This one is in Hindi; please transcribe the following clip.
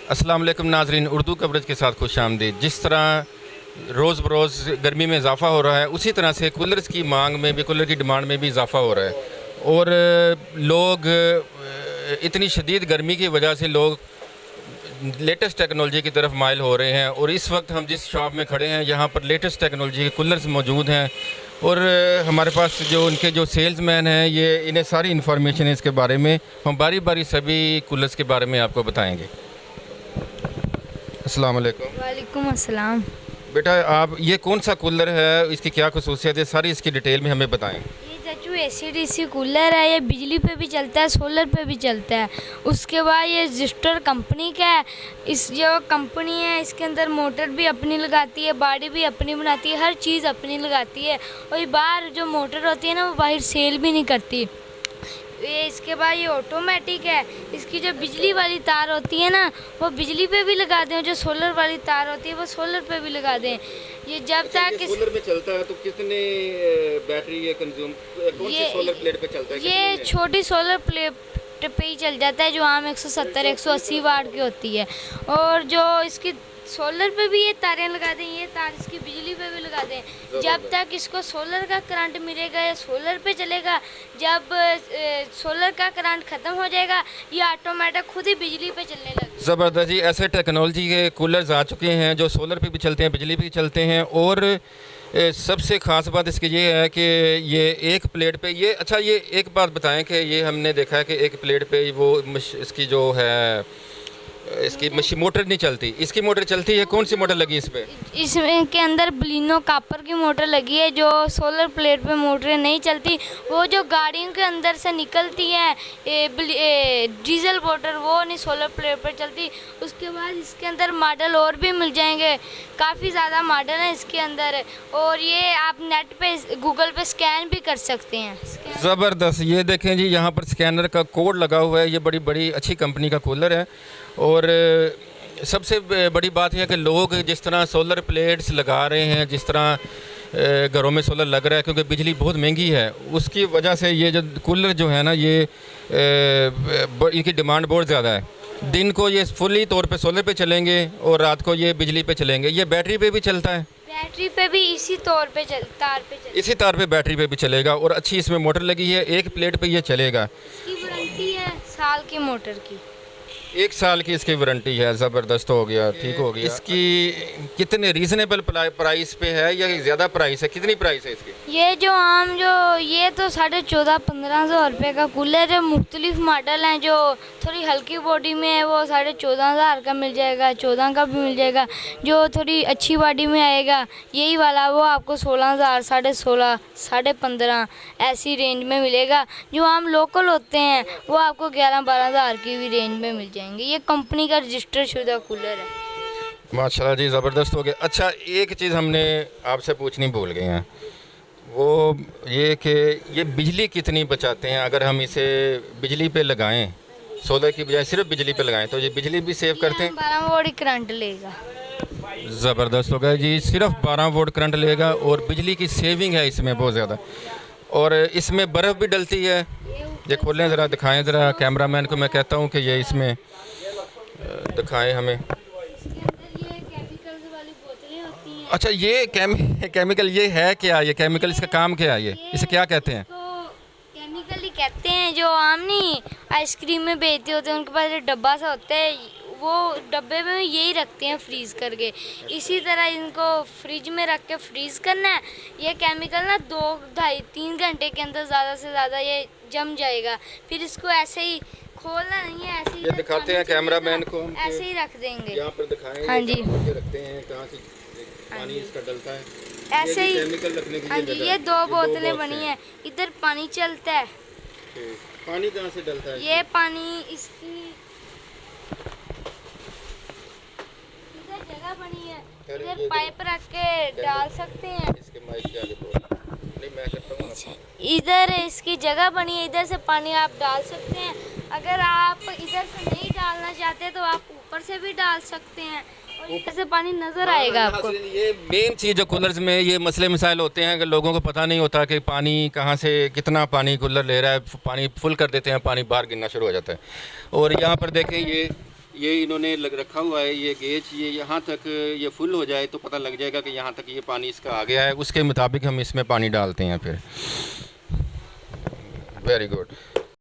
अस्सलाम वालेकुम नाजरीन, उर्दू कवरेज के साथ खुश आमदीद। जिस तरह रोज़ बरोज़ गर्मी में इजाफ़ा हो रहा है, उसी तरह से कूलर्स की मांग में भी, कूलर की डिमांड में भी इजाफ़ा हो रहा है। और लोग इतनी शदीद गर्मी की वजह से लोग लेटेस्ट टेक्नोलॉजी की तरफ माइल हो रहे हैं। और इस वक्त हम जिस शॉप में खड़े हैं, यहाँ पर लेटेस्ट टेक्नोलॉजी के कूलर्स मौजूद हैं। और हमारे पास जो उनके जो सेल्समैन हैं, ये इन्हें सारी इन्फॉर्मेशन है इसके बारे में। हम बारी बारी सभी कूलर्स के बारे में आपको बताएंगे। अस्सलाम वालेकुम। वालेकुम अस्सलाम। बेटा, आप ये कौन सा कूलर है, इसकी क्या खसूसियत है, सारी इसकी डिटेल में हमें बताएं। ये चाचू एसी-डीसी कूलर है। ये बिजली पे भी चलता है, सोलर पे भी चलता है। उसके बाद ये जिस्टर कंपनी का है। इस जो कंपनी है, इसके अंदर मोटर भी अपनी लगाती है, बॉडी भी अपनी बनाती है, हर चीज़ अपनी लगाती है। और ये बाहर जो मोटर होती है ना, वो बाहर सेल भी नहीं करती। ये इसके बाद ये ऑटोमेटिक है। इसकी जो बिजली वाली तार होती है ना, वो बिजली पे भी लगा दें, जो सोलर वाली तार होती है वो सोलर पे भी लगा दें। ये जब तक सोलर में चलता है तो कितने बैटरी ये कंज्यूम, कौन सी सोलर प्लेट पे चलता है? ये छोटी सोलर प्लेट पे ही चल जाता है, जो आम 170-180 वाट की होती है। और जो इसकी सोलर पे भी ये तारें लगा दें, ये तार इसकी बिजली पे भी लगा दें। जब तक इसको सोलर का करंट मिलेगा, या सोलर पे चलेगा। जब सोलर का करंट ख़त्म हो जाएगा, ये ऑटोमेटिक खुद ही बिजली पे चलने लगेगा। ज़बरदस्त जी, ऐसे टेक्नोलॉजी के कूलर्स आ चुके हैं जो सोलर पे भी चलते हैं, बिजली पे भी चलते हैं। और सबसे ख़ास बात इसकी ये है कि ये एक प्लेट पे ये, अच्छा ये एक बात बताएं कि ये हमने देखा है कि एक प्लेट पे वो इसकी जो है, इसकी मशीन मोटर नहीं चलती, इसकी मोटर चलती है। कौन सी मोटर लगी इस पे? इसमें के अंदर बलिनो कापर की मोटर लगी है, जो सोलर प्लेट पे मोटरें नहीं चलती। वो जो गाड़ियों के अंदर से निकलती है डीजल मोटर, वो नहीं सोलर प्लेट पर चलती। उसके बाद इसके अंदर मॉडल और भी मिल जाएंगे, काफ़ी ज़्यादा मॉडल हैं इसके अंदर। और ये आप नेट पे गूगल पे स्कैन भी कर सकते हैं। ज़बरदस्त, ये देखें जी, यहाँ पर स्कैनर का कोड लगा हुआ है। ये बड़ी बड़ी अच्छी कंपनी का कूलर है। और सबसे बड़ी बात यह है कि लोग जिस तरह सोलर प्लेट्स लगा रहे हैं, जिस तरह घरों में सोलर लग रहा है, क्योंकि बिजली बहुत महंगी है, उसकी वजह से ये जो कूलर जो है ना, ये इनकी डिमांड बहुत ज़्यादा है। दिन को ये फुली तौर पे सोलर पे चलेंगे और रात को ये बिजली पे चलेंगे। ये बैटरी पे भी चलता है, बैटरी पे भी इसी तार पे इसी तार पे बैटरी पे भी चलेगा। और अच्छी इसमें मोटर लगी है, एक प्लेट पे ये चलेगा। इसकी वारंटी है साल की मोटर की। 1 साल की इसकी वारंटी है। ज़बरदस्त हो गया, ठीक हो गया। इसकी कितने रीज़नेबल प्राइस पे है या ज़्यादा प्राइस है? कितनी प्राइस है इसकी? ये जो आम जो ये तो 14,500-1500 रुपये का कूलर है। मुख्तलिफ मॉडल हैं, जो थोड़ी हल्की बॉडी में है वो 14,500 का मिल जाएगा, 14 का भी मिल जाएगा। जो थोड़ी अच्छी बॉडी में आएगा, यही वाला, वो आपको 16,000, 16,500, 15,500 ऐसी रेंज में मिलेगा। जो आम लोकल होते हैं वो आपको 11-12,000 की भी रेंज में मिल जाएंगे। ये कंपनी का रजिस्टर शुदा कूलर है। माशाल्लाह जी, ज़बरदस्त हो गया। अच्छा, एक चीज़ हमने आपसे पूछनी भूल गए हैं, वो ये कि ये बिजली कितनी बचाते हैं अगर हम इसे बिजली पे लगाएं, सोलर की बजाय सिर्फ बिजली पे लगाएं, तो ये बिजली भी सेव करते हैं? 12 वोल्ट करंट लेगा। ज़बरदस्त हो गया जी, सिर्फ 12 वोल्ट करंट लेगा और बिजली की सेविंग है इसमें बहुत ज़्यादा। और इसमें बर्फ़ भी डलती है। ये खोलें ज़रा, दिखाएं ज़रा, कैमरामैन को मैं कहता हूँ कि ये इसमें दिखाएं हमें। अच्छा, ये केमिकल ये है क्या? ये केमिकल, इसका काम क्या है? ये इसे क्या कहते हैं? तो केमिकल ही कहते हैं। जो आम नहीं आइसक्रीम में बेचते होते हैं, उनके पास एक डब्बा सा होता है, वो डब्बे में यही रखते हैं फ्रीज़ करके। इसी तरह इनको फ्रिज में रख के फ्रीज़ करना है। ये केमिकल ना 2, 2.5, 3 घंटे के अंदर ज़्यादा से ज़्यादा ये जम जाएगा। फिर इसको ऐसे ही खोलना नहीं है, ऐसे ही ये दिखाते हैं कैमरामैन को, हम ऐसे ही रख देंगे। यहाँ पर दिखाएं। हाँ जी, रखते हैं कहाँ से पानी इसका डलता है, ऐसे ही केमिकल रखने के लिए। हाँ जी, ये 2 बोतलें बनी हैं। इधर पानी चलता है। पानी कहाँ से डलता है? ये पानी इसकी इधर जगह बनी है, इधर पाइप रख के डाल सकते हैं। इसके माइक के आगे बोल नहीं, मैं करता हूँ। इधर इसकी जगह बनी है, इधर से पानी आप डाल सकते हैं। अगर आप इधर से नहीं डालना चाहते तो आप ऊपर से भी डाल सकते हैं, और ऊपर से पानी नज़र आएगा आपको। ये मेन चीज़ जो कूलर्स में ये मसले मसाइल होते हैं कि लोगों को पता नहीं होता कि पानी कहाँ से, कितना पानी कूलर ले रहा है। पानी फुल कर देते हैं, पानी बाहर गिरना शुरू हो जाता है। और यहाँ पर देखें, ये इन्होंने रखा हुआ है ये गेज, ये यहाँ तक ये फुल हो जाए तो पता लग जाएगा कि यहाँ तक ये पानी इसका आ गया है, उसके मुताबिक हम इसमें पानी डालते हैं फिर। Very good.